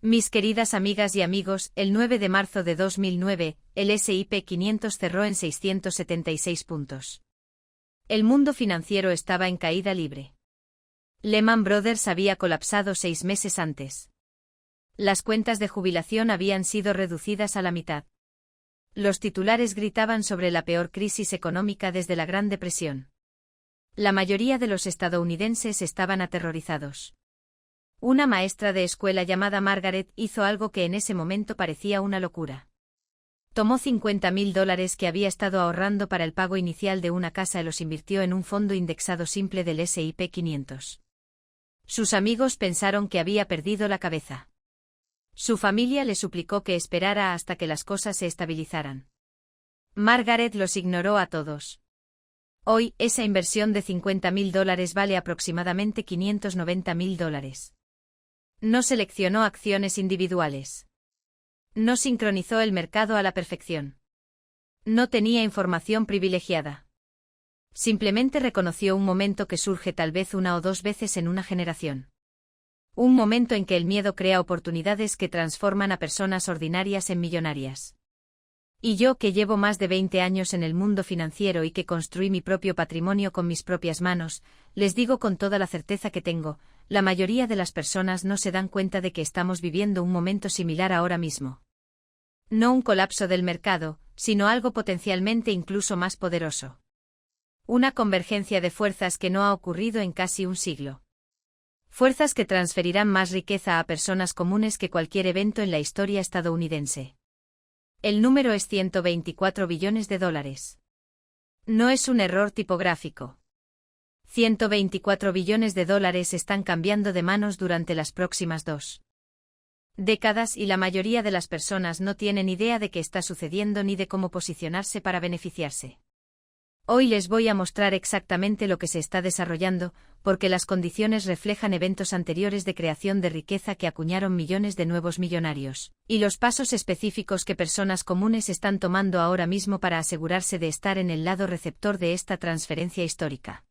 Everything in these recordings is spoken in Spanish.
Mis queridas amigas y amigos, el 9 de marzo de 2009, el S&P 500 cerró en 676 puntos. El mundo financiero estaba en caída libre. Lehman Brothers había colapsado 6 meses antes. Las cuentas de jubilación habían sido reducidas a la mitad. Los titulares gritaban sobre la peor crisis económica desde la Gran Depresión. La mayoría de los estadounidenses estaban aterrorizados. Una maestra de escuela llamada Margaret hizo algo que en ese momento parecía una locura. Tomó $50,000 que había estado ahorrando para el pago inicial de una casa y los invirtió en un fondo indexado simple del S&P 500. Sus amigos pensaron que había perdido la cabeza. Su familia le suplicó que esperara hasta que las cosas se estabilizaran. Margaret los ignoró a todos. Hoy, esa inversión de $50,000 vale aproximadamente $590,000. No seleccionó acciones individuales. No sincronizó el mercado a la perfección. No tenía información privilegiada. Simplemente reconoció un momento que surge tal vez una o dos veces en una generación. Un momento en que el miedo crea oportunidades que transforman a personas ordinarias en millonarias. Y yo, que llevo más de 20 años en el mundo financiero y que construí mi propio patrimonio con mis propias manos, les digo con toda la certeza que tengo, la mayoría de las personas no se dan cuenta de que estamos viviendo un momento similar ahora mismo. No un colapso del mercado, sino algo potencialmente incluso más poderoso. Una convergencia de fuerzas que no ha ocurrido en casi un siglo. Fuerzas que transferirán más riqueza a personas comunes que cualquier evento en la historia estadounidense. El número es $124 billones. No es un error tipográfico. $124 billones están cambiando de manos durante las próximas 2 décadas y la mayoría de las personas no tienen idea de qué está sucediendo ni de cómo posicionarse para beneficiarse. Hoy les voy a mostrar exactamente lo que se está desarrollando, porque las condiciones reflejan eventos anteriores de creación de riqueza que acuñaron millones de nuevos millonarios, y los pasos específicos que personas comunes están tomando ahora mismo para asegurarse de estar en el lado receptor de esta transferencia histórica.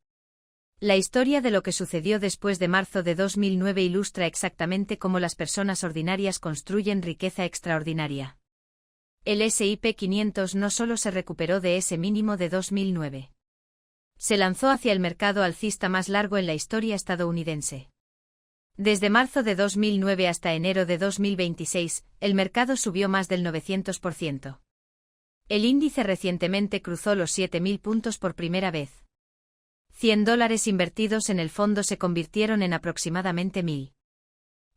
La historia de lo que sucedió después de marzo de 2009 ilustra exactamente cómo las personas ordinarias construyen riqueza extraordinaria. El S&P 500 no solo se recuperó de ese mínimo de 2009. Se lanzó hacia el mercado alcista más largo en la historia estadounidense. Desde marzo de 2009 hasta enero de 2026, el mercado subió más del 900%. El índice recientemente cruzó los 7.000 puntos por primera vez. $100 invertidos en el fondo se convirtieron en aproximadamente 1.000.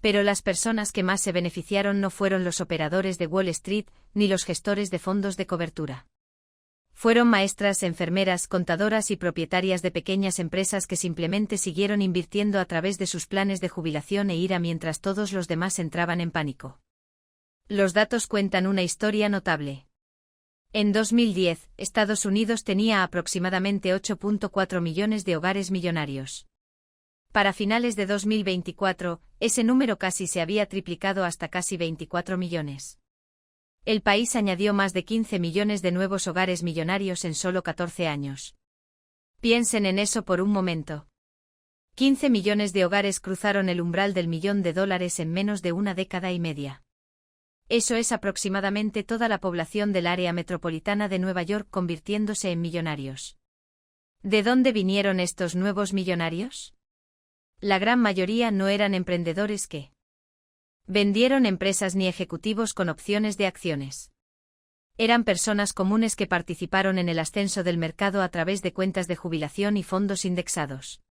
Pero las personas que más se beneficiaron no fueron los operadores de Wall Street, ni los gestores de fondos de cobertura. Fueron maestras, enfermeras, contadoras y propietarias de pequeñas empresas que simplemente siguieron invirtiendo a través de sus planes de jubilación e IRA mientras todos los demás entraban en pánico. Los datos cuentan una historia notable. En 2010, Estados Unidos tenía aproximadamente 8.4 millones de hogares millonarios. Para finales de 2024, ese número casi se había triplicado hasta casi 24 millones. El país añadió más de 15 millones de nuevos hogares millonarios en solo 14 años. Piensen en eso por un momento. 15 millones de hogares cruzaron el umbral del $1.000.000 en menos de una década y media. Eso es aproximadamente toda la población del área metropolitana de Nueva York convirtiéndose en millonarios. ¿De dónde vinieron estos nuevos millonarios? La gran mayoría no eran emprendedores que vendieron empresas ni ejecutivos con opciones de acciones. Eran personas comunes que participaron en el ascenso del mercado a través de cuentas de jubilación y fondos indexados.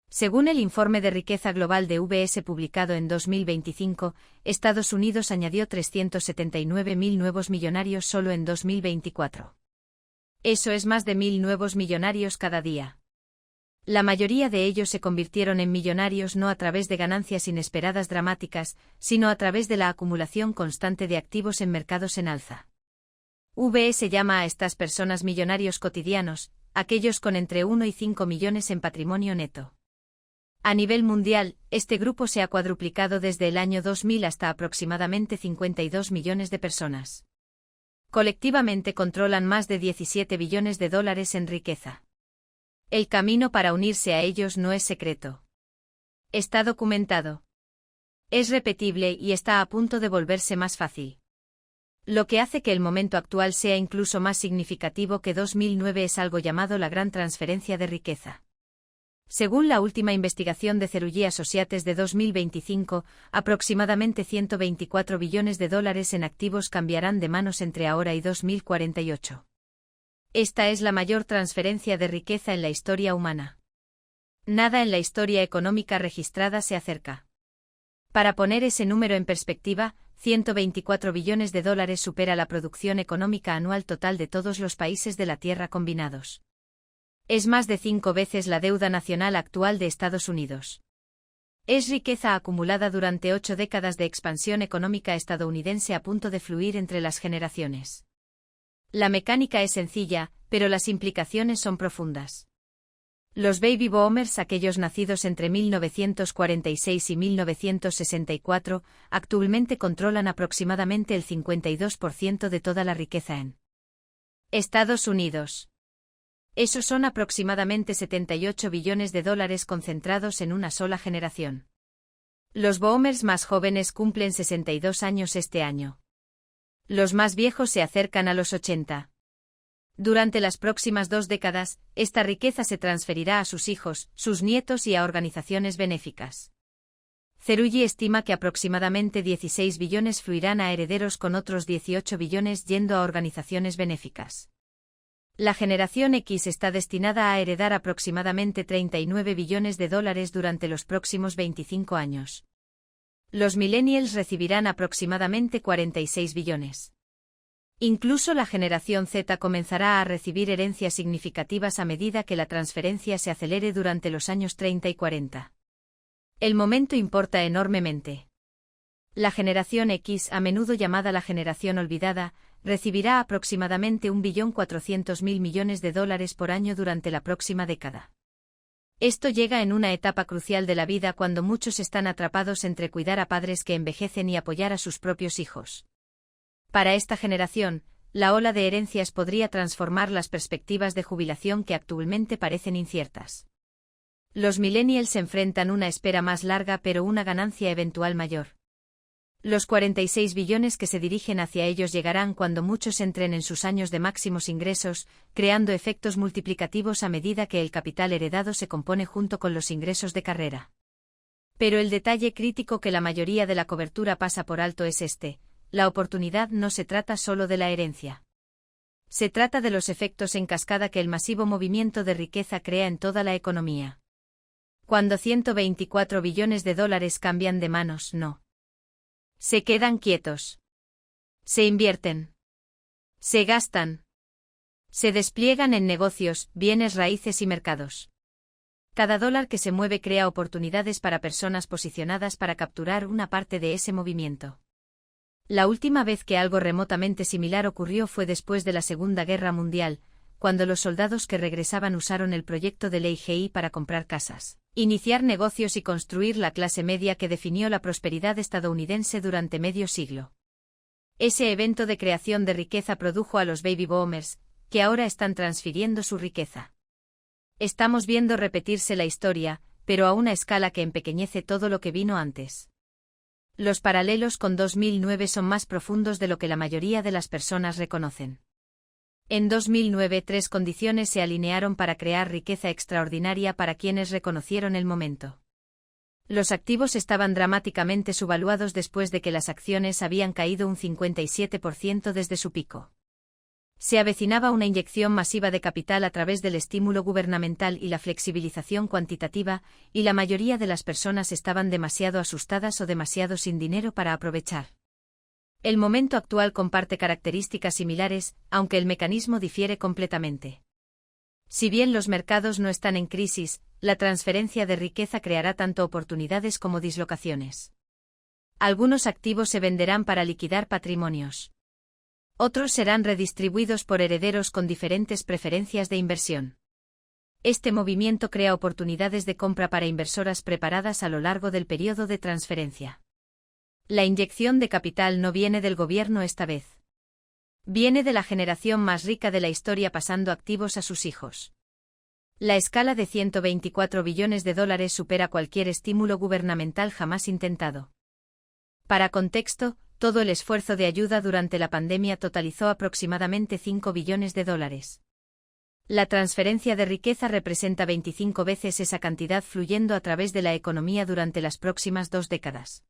Según el informe de riqueza global de UBS publicado en 2025, Estados Unidos añadió 379.000 nuevos millonarios solo en 2024. Eso es más de 1.000 nuevos millonarios cada día. La mayoría de ellos se convirtieron en millonarios no a través de ganancias inesperadas dramáticas, sino a través de la acumulación constante de activos en mercados en alza. UBS llama a estas personas millonarios cotidianos, aquellos con entre 1 y 5 millones en patrimonio neto. A nivel mundial, este grupo se ha cuadruplicado desde el año 2000 hasta aproximadamente 52 millones de personas. Colectivamente controlan más de $17 billones en riqueza. El camino para unirse a ellos no es secreto. Está documentado. Es repetible y está a punto de volverse más fácil. Lo que hace que el momento actual sea incluso más significativo que 2009 es algo llamado la gran transferencia de riqueza. Según la última investigación de Cerulli Associates de 2025, aproximadamente 124 billones de dólares en activos cambiarán de manos entre ahora y 2048. Esta es la mayor transferencia de riqueza en la historia humana. Nada en la historia económica registrada se acerca. Para poner ese número en perspectiva, 124 billones de dólares supera la producción económica anual total de todos los países de la Tierra combinados. Es más de 5 veces la deuda nacional actual de Estados Unidos. Es riqueza acumulada durante 8 décadas de expansión económica estadounidense a punto de fluir entre las generaciones. La mecánica es sencilla, pero las implicaciones son profundas. Los baby boomers, aquellos nacidos entre 1946 y 1964, actualmente controlan aproximadamente el 52% de toda la riqueza en Estados Unidos. Esos son aproximadamente 78 billones de dólares concentrados en una sola generación. Los boomers más jóvenes cumplen 62 años este año. Los más viejos se acercan a los 80. Durante las próximas 2 décadas, esta riqueza se transferirá a sus hijos, sus nietos y a organizaciones benéficas. Cerulli estima que aproximadamente 16 billones fluirán a herederos con otros 18 billones yendo a organizaciones benéficas. La generación X está destinada a heredar aproximadamente 39 billones de dólares durante los próximos 25 años. Los millennials recibirán aproximadamente 46 billones. Incluso la generación Z comenzará a recibir herencias significativas a medida que la transferencia se acelere durante los años 30 y 40. El momento importa enormemente. La generación X, a menudo llamada la generación olvidada, recibirá aproximadamente 1.400.000 millones de dólares por año durante la próxima década. Esto llega en una etapa crucial de la vida cuando muchos están atrapados entre cuidar a padres que envejecen y apoyar a sus propios hijos. Para esta generación, la ola de herencias podría transformar las perspectivas de jubilación que actualmente parecen inciertas. Los millennials enfrentan una espera más larga pero una ganancia eventual mayor. Los 46 billones que se dirigen hacia ellos llegarán cuando muchos entren en sus años de máximos ingresos, creando efectos multiplicativos a medida que el capital heredado se compone junto con los ingresos de carrera. Pero el detalle crítico que la mayoría de la cobertura pasa por alto es este: la oportunidad no se trata solo de la herencia. Se trata de los efectos en cascada que el masivo movimiento de riqueza crea en toda la economía. Cuando 124 billones de dólares cambian de manos, no se quedan quietos. Se invierten. Se gastan. Se despliegan en negocios, bienes raíces y mercados. Cada dólar que se mueve crea oportunidades para personas posicionadas para capturar una parte de ese movimiento. La última vez que algo remotamente similar ocurrió fue después de la Segunda Guerra Mundial, cuando los soldados que regresaban usaron el proyecto de ley GI para comprar casas, iniciar negocios y construir la clase media que definió la prosperidad estadounidense durante medio siglo. Ese evento de creación de riqueza produjo a los baby boomers, que ahora están transfiriendo su riqueza. Estamos viendo repetirse la historia, pero a una escala que empequeñece todo lo que vino antes. Los paralelos con 2009 son más profundos de lo que la mayoría de las personas reconocen. En 2009 3 condiciones se alinearon para crear riqueza extraordinaria para quienes reconocieron el momento. Los activos estaban dramáticamente subvaluados después de que las acciones habían caído un 57% desde su pico. Se avecinaba una inyección masiva de capital a través del estímulo gubernamental y la flexibilización cuantitativa, y la mayoría de las personas estaban demasiado asustadas o demasiado sin dinero para aprovechar. El momento actual comparte características similares, aunque el mecanismo difiere completamente. Si bien los mercados no están en crisis, la transferencia de riqueza creará tanto oportunidades como dislocaciones. Algunos activos se venderán para liquidar patrimonios. Otros serán redistribuidos por herederos con diferentes preferencias de inversión. Este movimiento crea oportunidades de compra para inversoras preparadas a lo largo del periodo de transferencia. La inyección de capital no viene del gobierno esta vez. Viene de la generación más rica de la historia pasando activos a sus hijos. La escala de 124 billones de dólares supera cualquier estímulo gubernamental jamás intentado. Para contexto, todo el esfuerzo de ayuda durante la pandemia totalizó aproximadamente 5 billones de dólares. La transferencia de riqueza representa 25 veces esa cantidad fluyendo a través de la economía durante las próximas 2 décadas.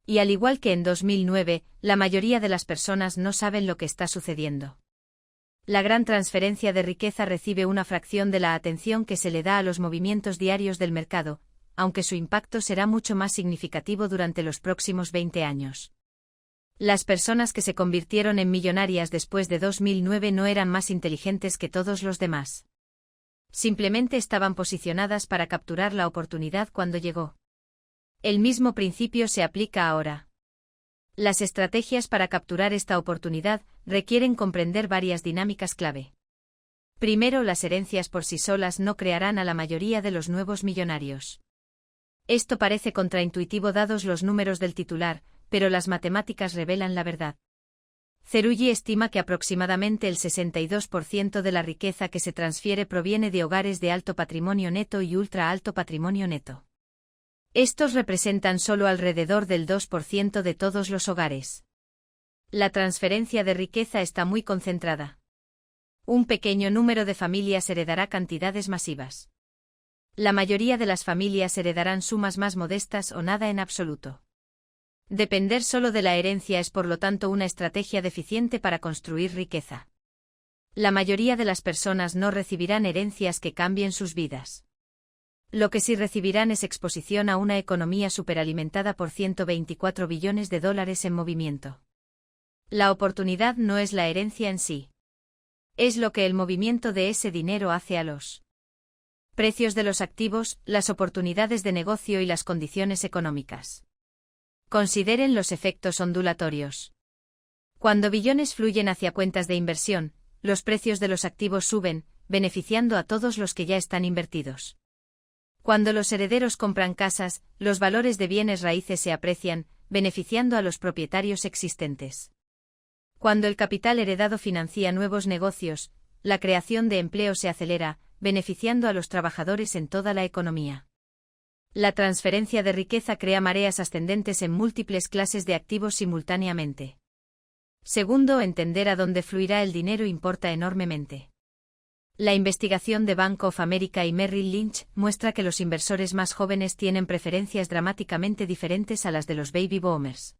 Y al igual que en 2009, la mayoría de las personas no saben lo que está sucediendo. La gran transferencia de riqueza recibe una fracción de la atención que se le da a los movimientos diarios del mercado, aunque su impacto será mucho más significativo durante los próximos 20 años. Las personas que se convirtieron en millonarias después de 2009 no eran más inteligentes que todos los demás. Simplemente estaban posicionadas para capturar la oportunidad cuando llegó. El mismo principio se aplica ahora. Las estrategias para capturar esta oportunidad requieren comprender varias dinámicas clave. Primero, las herencias por sí solas no crearán a la mayoría de los nuevos millonarios. Esto parece contraintuitivo dados los números del titular, pero las matemáticas revelan la verdad. Cerulli estima que aproximadamente el 62% de la riqueza que se transfiere proviene de hogares de alto patrimonio neto y ultra alto patrimonio neto. Estos representan solo alrededor del 2% de todos los hogares. La transferencia de riqueza está muy concentrada. Un pequeño número de familias heredará cantidades masivas. La mayoría de las familias heredarán sumas más modestas o nada en absoluto. Depender solo de la herencia es por lo tanto una estrategia deficiente para construir riqueza. La mayoría de las personas no recibirán herencias que cambien sus vidas. Lo que sí recibirán es exposición a una economía superalimentada por 124 billones de dólares en movimiento. La oportunidad no es la herencia en sí. Es lo que el movimiento de ese dinero hace a los precios de los activos, las oportunidades de negocio y las condiciones económicas. Consideren los efectos ondulatorios. Cuando billones fluyen hacia cuentas de inversión, los precios de los activos suben, beneficiando a todos los que ya están invertidos. Cuando los herederos compran casas, los valores de bienes raíces se aprecian, beneficiando a los propietarios existentes. Cuando el capital heredado financia nuevos negocios, la creación de empleo se acelera, beneficiando a los trabajadores en toda la economía. La transferencia de riqueza crea mareas ascendentes en múltiples clases de activos simultáneamente. Segundo, entender a dónde fluirá el dinero importa enormemente. La investigación de Bank of America y Merrill Lynch muestra que los inversores más jóvenes tienen preferencias dramáticamente diferentes a las de los baby boomers.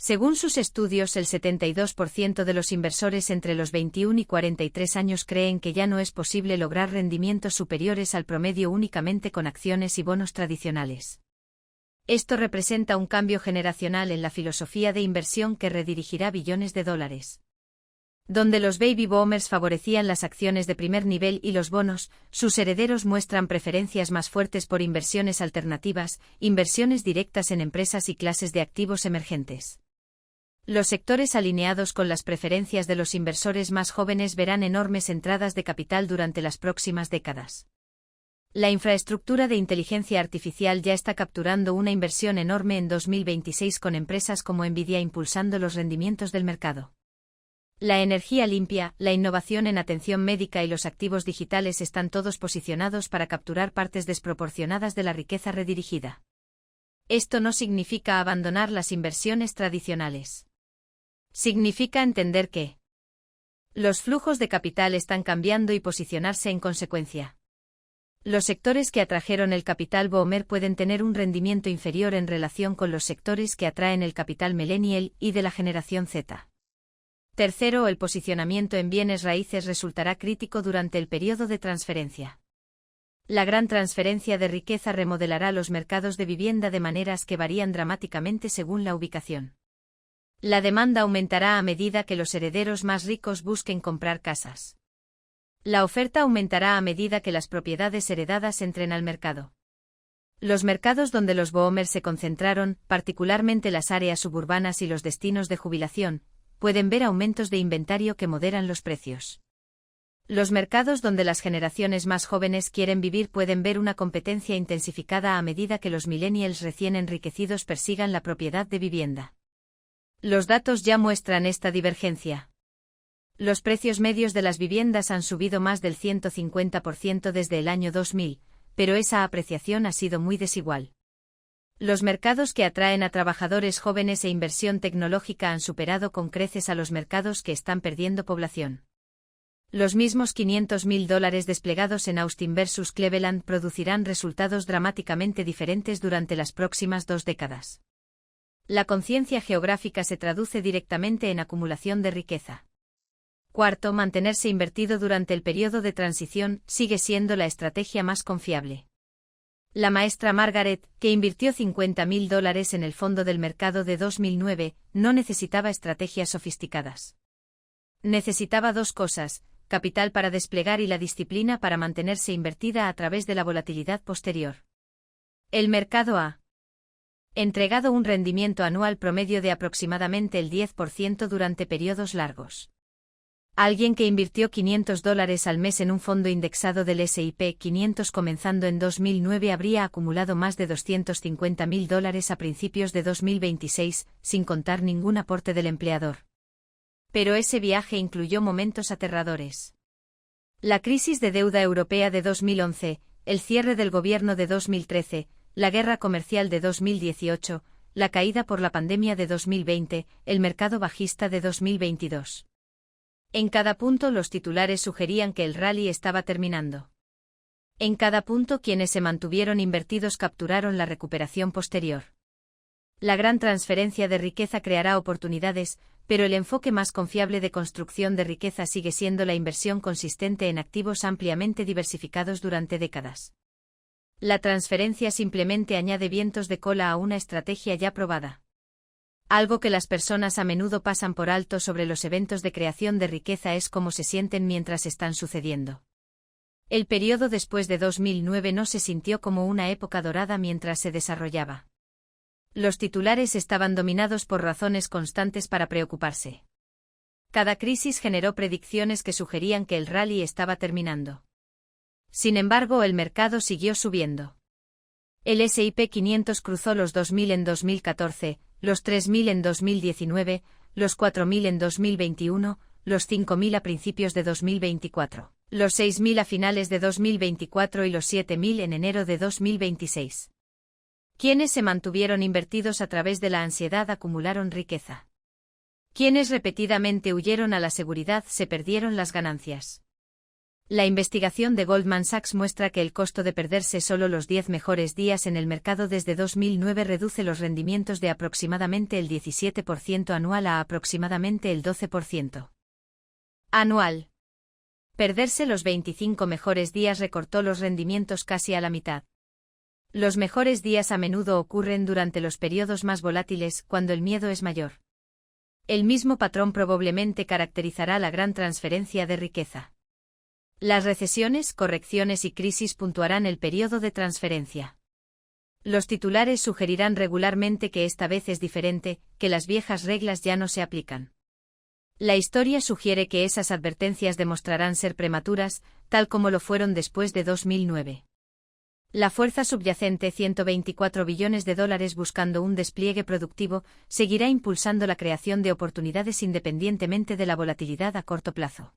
Según sus estudios, el 72% de los inversores entre los 21 y 43 años creen que ya no es posible lograr rendimientos superiores al promedio únicamente con acciones y bonos tradicionales. Esto representa un cambio generacional en la filosofía de inversión que redirigirá billones de dólares. Donde los baby boomers favorecían las acciones de primer nivel y los bonos, sus herederos muestran preferencias más fuertes por inversiones alternativas, inversiones directas en empresas y clases de activos emergentes. Los sectores alineados con las preferencias de los inversores más jóvenes verán enormes entradas de capital durante las próximas décadas. La infraestructura de inteligencia artificial ya está capturando una inversión enorme en 2026 con empresas como Nvidia impulsando los rendimientos del mercado. La energía limpia, la innovación en atención médica y los activos digitales están todos posicionados para capturar partes desproporcionadas de la riqueza redirigida. Esto no significa abandonar las inversiones tradicionales. Significa entender que los flujos de capital están cambiando y posicionarse en consecuencia. Los sectores que atrajeron el capital boomer pueden tener un rendimiento inferior en relación con los sectores que atraen el capital millennial y de la generación Z. Tercero, el posicionamiento en bienes raíces resultará crítico durante el periodo de transferencia. La gran transferencia de riqueza remodelará los mercados de vivienda de maneras que varían dramáticamente según la ubicación. La demanda aumentará a medida que los herederos más ricos busquen comprar casas. La oferta aumentará a medida que las propiedades heredadas entren al mercado. Los mercados donde los boomers se concentraron, particularmente las áreas suburbanas y los destinos de jubilación, pueden ver aumentos de inventario que moderan los precios. Los mercados donde las generaciones más jóvenes quieren vivir pueden ver una competencia intensificada a medida que los millennials recién enriquecidos persigan la propiedad de vivienda. Los datos ya muestran esta divergencia. Los precios medios de las viviendas han subido más del 150% desde el año 2000, pero esa apreciación ha sido muy desigual. Los mercados que atraen a trabajadores jóvenes e inversión tecnológica han superado con creces a los mercados que están perdiendo población. Los mismos $500.000 desplegados en Austin versus Cleveland producirán resultados dramáticamente diferentes durante las próximas 2 décadas. La conciencia geográfica se traduce directamente en acumulación de riqueza. Cuarto, mantenerse invertido durante el periodo de transición sigue siendo la estrategia más confiable. La maestra Margaret, que invirtió $50.000 en el fondo del mercado de 2009, no necesitaba estrategias sofisticadas. Necesitaba 2 cosas: capital para desplegar y la disciplina para mantenerse invertida a través de la volatilidad posterior. El mercado ha entregado un rendimiento anual promedio de aproximadamente el 10% durante periodos largos. Alguien que invirtió $500 al mes en un fondo indexado del S&P 500 comenzando en 2009 habría acumulado más de $250.000 a principios de 2026, sin contar ningún aporte del empleador. Pero ese viaje incluyó momentos aterradores. La crisis de deuda europea de 2011, el cierre del gobierno de 2013, la guerra comercial de 2018, la caída por la pandemia de 2020, el mercado bajista de 2022. En cada punto los titulares sugerían que el rally estaba terminando. En cada punto quienes se mantuvieron invertidos capturaron la recuperación posterior. La gran transferencia de riqueza creará oportunidades, pero el enfoque más confiable de construcción de riqueza sigue siendo la inversión consistente en activos ampliamente diversificados durante décadas. La transferencia simplemente añade vientos de cola a una estrategia ya probada. Algo que las personas a menudo pasan por alto sobre los eventos de creación de riqueza es cómo se sienten mientras están sucediendo. El periodo después de 2009 no se sintió como una época dorada mientras se desarrollaba. Los titulares estaban dominados por razones constantes para preocuparse. Cada crisis generó predicciones que sugerían que el rally estaba terminando. Sin embargo, el mercado siguió subiendo. El S&P 500 cruzó los 2.000 en 2014, los 3.000 en 2019, los 4.000 en 2021, los 5.000 a principios de 2024, los 6.000 a finales de 2024 y los 7.000 en enero de 2026. Quienes se mantuvieron invertidos a través de la ansiedad acumularon riqueza. Quienes repetidamente huyeron a la seguridad se perdieron las ganancias. La investigación de Goldman Sachs muestra que el costo de perderse solo los 10 mejores días en el mercado desde 2009 reduce los rendimientos de aproximadamente el 17% anual a aproximadamente el 12% anual. Perderse los 25 mejores días recortó los rendimientos casi a la mitad. Los mejores días a menudo ocurren durante los periodos más volátiles, cuando el miedo es mayor. El mismo patrón probablemente caracterizará la gran transferencia de riqueza. Las recesiones, correcciones y crisis puntuarán el periodo de transferencia. Los titulares sugerirán regularmente que esta vez es diferente, que las viejas reglas ya no se aplican. La historia sugiere que esas advertencias demostrarán ser prematuras, tal como lo fueron después de 2009. La fuerza subyacente, $124 billones buscando un despliegue productivo, seguirá impulsando la creación de oportunidades independientemente de la volatilidad a corto plazo.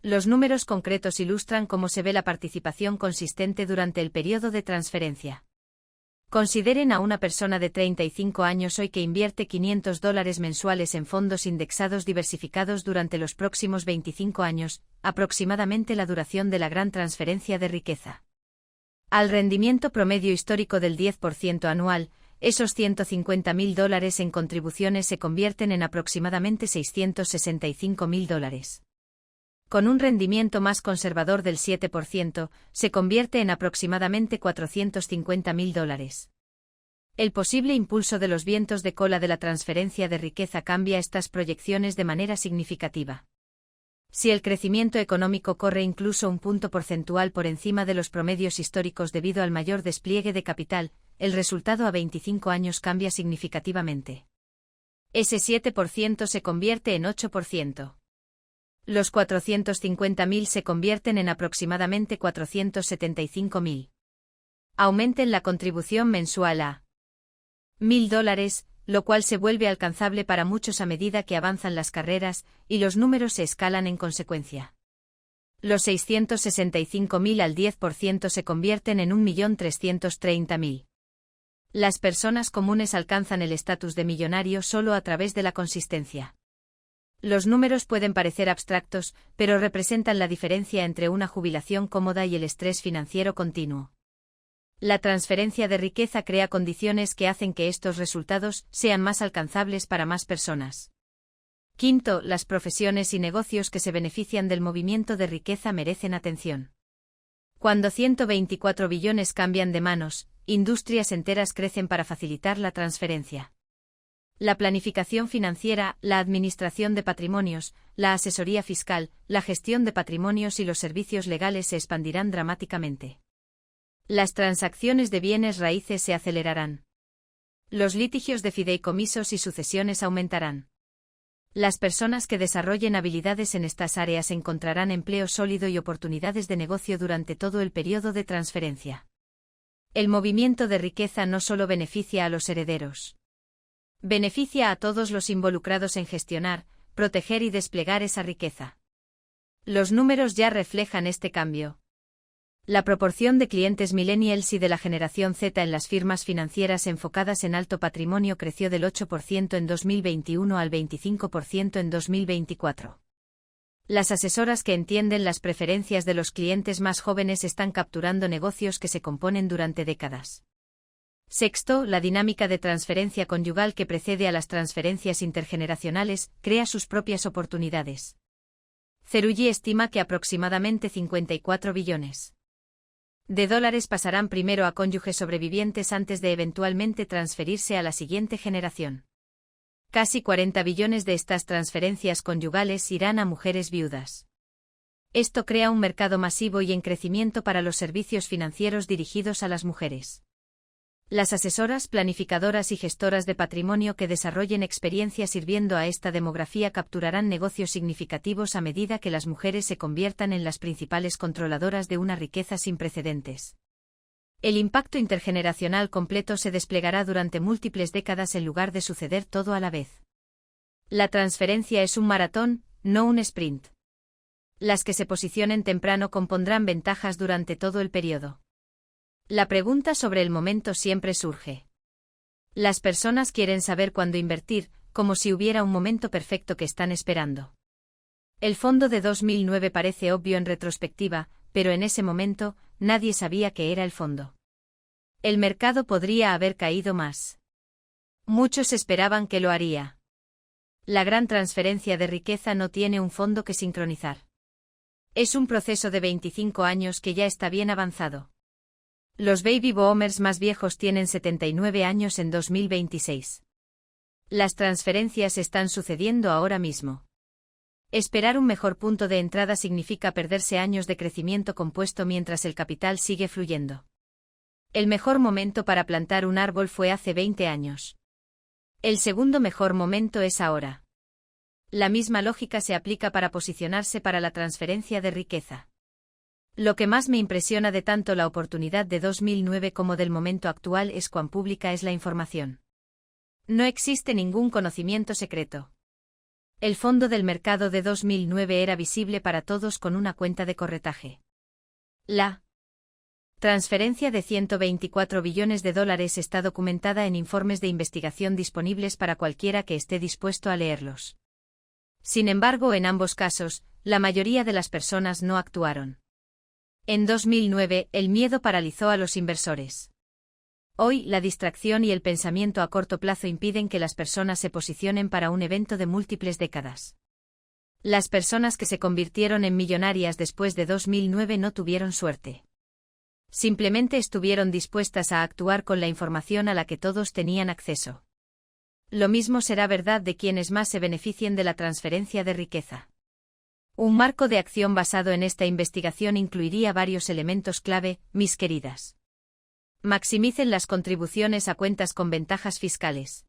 Los números concretos ilustran cómo se ve la participación consistente durante el periodo de transferencia. Consideren a una persona de 35 años hoy que invierte $500 mensuales en fondos indexados diversificados durante los próximos 25 años, aproximadamente la duración de la gran transferencia de riqueza. Al rendimiento promedio histórico del 10% anual, esos $150.000 en contribuciones se convierten en aproximadamente $665.000. Con un rendimiento más conservador del 7%, se convierte en aproximadamente $450.000. El posible impulso de los vientos de cola de la transferencia de riqueza cambia estas proyecciones de manera significativa. Si el crecimiento económico corre incluso un punto porcentual por encima de los promedios históricos debido al mayor despliegue de capital, el resultado a 25 años cambia significativamente. Ese 7% se convierte en 8%. Los 450.000 se convierten en aproximadamente 475.000. Aumenten la contribución mensual a $1.000, lo cual se vuelve alcanzable para muchos a medida que avanzan las carreras, y los números se escalan en consecuencia. Los 665.000 al 10% se convierten en 1.330.000. Las personas comunes alcanzan el estatus de millonario solo a través de la consistencia. Los números pueden parecer abstractos, pero representan la diferencia entre una jubilación cómoda y el estrés financiero continuo. La transferencia de riqueza crea condiciones que hacen que estos resultados sean más alcanzables para más personas. Quinto, las profesiones y negocios que se benefician del movimiento de riqueza merecen atención. Cuando 124 billones cambian de manos, industrias enteras crecen para facilitar la transferencia. La planificación financiera, la administración de patrimonios, la asesoría fiscal, la gestión de patrimonios y los servicios legales se expandirán dramáticamente. Las transacciones de bienes raíces se acelerarán. Los litigios de fideicomisos y sucesiones aumentarán. Las personas que desarrollen habilidades en estas áreas encontrarán empleo sólido y oportunidades de negocio durante todo el periodo de transferencia. El movimiento de riqueza no solo beneficia a los herederos. Beneficia a todos los involucrados en gestionar, proteger y desplegar esa riqueza. Los números ya reflejan este cambio. La proporción de clientes millennials y de la generación Z en las firmas financieras enfocadas en alto patrimonio creció del 8% en 2021 al 25% en 2024. Las asesoras que entienden las preferencias de los clientes más jóvenes están capturando negocios que se componen durante décadas. Sexto, la dinámica de transferencia conyugal que precede a las transferencias intergeneracionales crea sus propias oportunidades. Cerulli estima que aproximadamente 54 billones de dólares pasarán primero a cónyuges sobrevivientes antes de eventualmente transferirse a la siguiente generación. Casi 40 billones de estas transferencias conyugales irán a mujeres viudas. Esto crea un mercado masivo y en crecimiento para los servicios financieros dirigidos a las mujeres. Las asesoras, planificadoras y gestoras de patrimonio que desarrollen experiencia sirviendo a esta demografía capturarán negocios significativos a medida que las mujeres se conviertan en las principales controladoras de una riqueza sin precedentes. El impacto intergeneracional completo se desplegará durante múltiples décadas en lugar de suceder todo a la vez. La transferencia es un maratón, no un sprint. Las que se posicionen temprano compondrán ventajas durante todo el periodo. La pregunta sobre el momento siempre surge. Las personas quieren saber cuándo invertir, como si hubiera un momento perfecto que están esperando. El fondo de 2009 parece obvio en retrospectiva, pero en ese momento, nadie sabía qué era el fondo. El mercado podría haber caído más. Muchos esperaban que lo haría. La gran transferencia de riqueza no tiene un fondo que sincronizar. Es un proceso de 25 años que ya está bien avanzado. Los baby boomers más viejos tienen 79 años en 2026. Las transferencias están sucediendo ahora mismo. Esperar un mejor punto de entrada significa perderse años de crecimiento compuesto mientras el capital sigue fluyendo. El mejor momento para plantar un árbol fue hace 20 años. El segundo mejor momento es ahora. La misma lógica se aplica para posicionarse para la transferencia de riqueza. Lo que más me impresiona de tanto la oportunidad de 2009 como del momento actual es cuán pública es la información. No existe ningún conocimiento secreto. El fondo del mercado de 2009 era visible para todos con una cuenta de corretaje. La transferencia de 124 billones de dólares está documentada en informes de investigación disponibles para cualquiera que esté dispuesto a leerlos. Sin embargo, en ambos casos, la mayoría de las personas no actuaron. En 2009, el miedo paralizó a los inversores. Hoy, la distracción y el pensamiento a corto plazo impiden que las personas se posicionen para un evento de múltiples décadas. Las personas que se convirtieron en millonarias después de 2009 no tuvieron suerte. Simplemente estuvieron dispuestas a actuar con la información a la que todos tenían acceso. Lo mismo será verdad de quienes más se beneficien de la transferencia de riqueza. Un marco de acción basado en esta investigación incluiría varios elementos clave, mis queridas. Maximicen las contribuciones a cuentas con ventajas fiscales.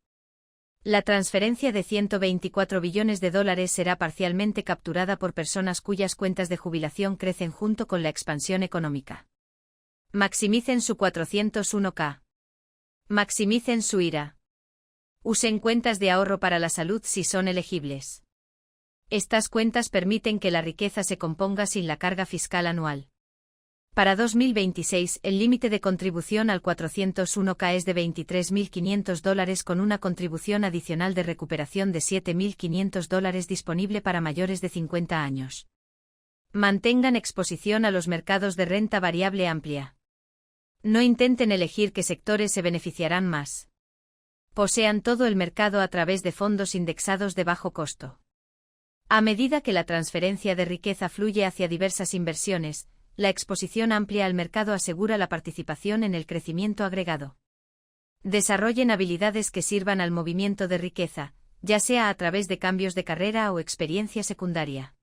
La transferencia de 124 billones de dólares será parcialmente capturada por personas cuyas cuentas de jubilación crecen junto con la expansión económica. Maximicen su 401k. Maximicen su IRA. Usen cuentas de ahorro para la salud si son elegibles. Estas cuentas permiten que la riqueza se componga sin la carga fiscal anual. Para 2026, el límite de contribución al 401k es de $23.500 con una contribución adicional de recuperación de $7.500 disponible para mayores de 50 años. Mantengan exposición a los mercados de renta variable amplia. No intenten elegir qué sectores se beneficiarán más. Posean todo el mercado a través de fondos indexados de bajo costo. A medida que la transferencia de riqueza fluye hacia diversas inversiones, la exposición amplia al mercado asegura la participación en el crecimiento agregado. Desarrollen habilidades que sirvan al movimiento de riqueza, ya sea a través de cambios de carrera o experiencia secundaria.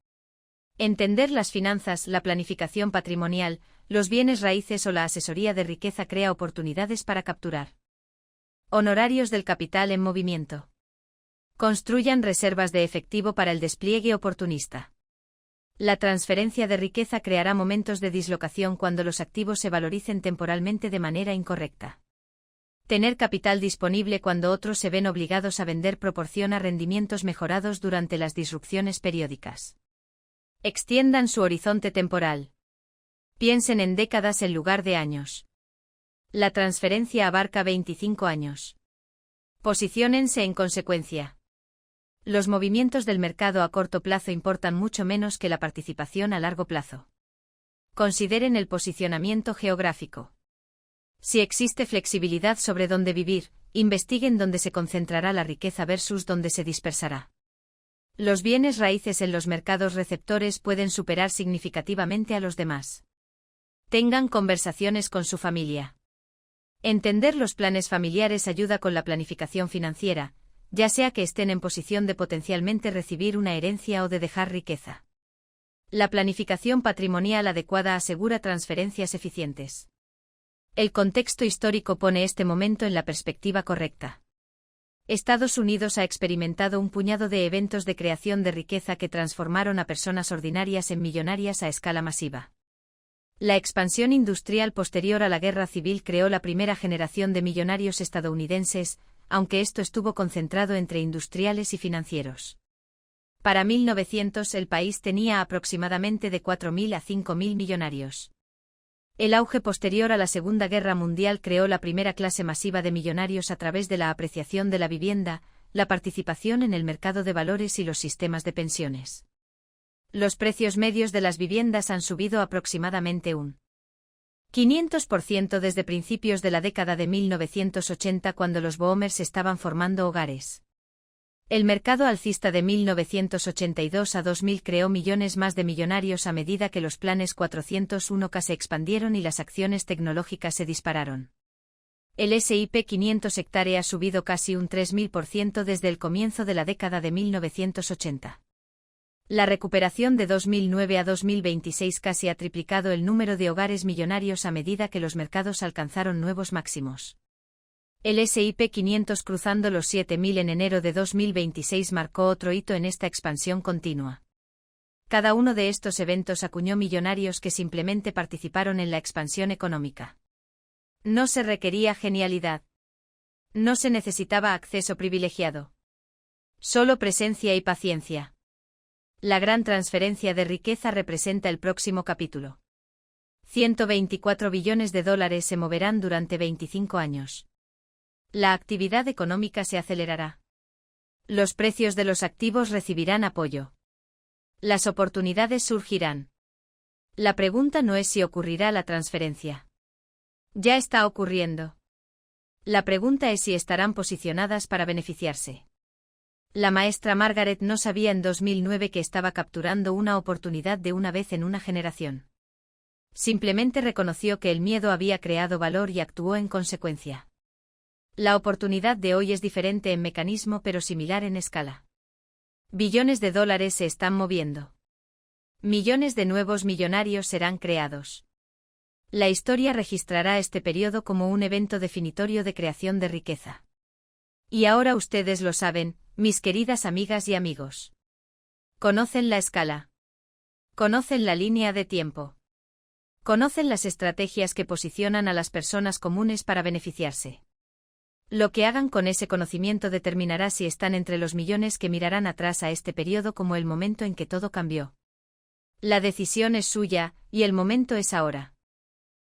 Entender las finanzas, la planificación patrimonial, los bienes raíces o la asesoría de riqueza crea oportunidades para capturar. Honorarios del capital en movimiento. Construyan reservas de efectivo para el despliegue oportunista. La transferencia de riqueza creará momentos de dislocación cuando los activos se valoricen temporalmente de manera incorrecta. Tener capital disponible cuando otros se ven obligados a vender proporciona rendimientos mejorados durante las disrupciones periódicas. Extiendan su horizonte temporal. Piensen en décadas en lugar de años. La transferencia abarca 25 años. Posiciónense en consecuencia. Los movimientos del mercado a corto plazo importan mucho menos que la participación a largo plazo. Consideren el posicionamiento geográfico. Si existe flexibilidad sobre dónde vivir, investiguen dónde se concentrará la riqueza versus dónde se dispersará. Los bienes raíces en los mercados receptores pueden superar significativamente a los demás. Tengan conversaciones con su familia. Entender los planes familiares ayuda con la planificación financiera, ya sea que estén en posición de potencialmente recibir una herencia o de dejar riqueza. La planificación patrimonial adecuada asegura transferencias eficientes. El contexto histórico pone este momento en la perspectiva correcta. Estados Unidos ha experimentado un puñado de eventos de creación de riqueza que transformaron a personas ordinarias en millonarias a escala masiva. La expansión industrial posterior a la Guerra Civil creó la primera generación de millonarios estadounidenses, aunque esto estuvo concentrado entre industriales y financieros. Para 1900 el país tenía aproximadamente de 4.000 a 5.000 millonarios. El auge posterior a la Segunda Guerra Mundial creó la primera clase masiva de millonarios a través de la apreciación de la vivienda, la participación en el mercado de valores y los sistemas de pensiones. Los precios medios de las viviendas han subido aproximadamente un 500% desde principios de la década de 1980 cuando los boomers estaban formando hogares. El mercado alcista de 1982 a 2000 creó millones más de millonarios a medida que los planes 401k se expandieron y las acciones tecnológicas se dispararon. El S&P 500 hectárea ha subido casi un 3000% desde el comienzo de la década de 1980. La recuperación de 2009 a 2026 casi ha triplicado el número de hogares millonarios a medida que los mercados alcanzaron nuevos máximos. El S&P 500 cruzando los 7000 en enero de 2026 marcó otro hito en esta expansión continua. Cada uno de estos eventos acuñó millonarios que simplemente participaron en la expansión económica. No se requería genialidad. No se necesitaba acceso privilegiado. Solo presencia y paciencia. La gran transferencia de riqueza representa el próximo capítulo. 124 billones de dólares se moverán durante 25 años. La actividad económica se acelerará. Los precios de los activos recibirán apoyo. Las oportunidades surgirán. La pregunta no es si ocurrirá la transferencia. Ya está ocurriendo. La pregunta es si estarán posicionadas para beneficiarse. La maestra Margaret no sabía en 2009 que estaba capturando una oportunidad de una vez en una generación. Simplemente reconoció que el miedo había creado valor y actuó en consecuencia. La oportunidad de hoy es diferente en mecanismo pero similar en escala. Billones de dólares se están moviendo. Millones de nuevos millonarios serán creados. La historia registrará este periodo como un evento definitorio de creación de riqueza. Y ahora ustedes lo saben, mis queridas amigas y amigos. Conocen la escala. Conocen la línea de tiempo. Conocen las estrategias que posicionan a las personas comunes para beneficiarse. Lo que hagan con ese conocimiento determinará si están entre los millones que mirarán atrás a este periodo como el momento en que todo cambió. La decisión es suya, y el momento es ahora.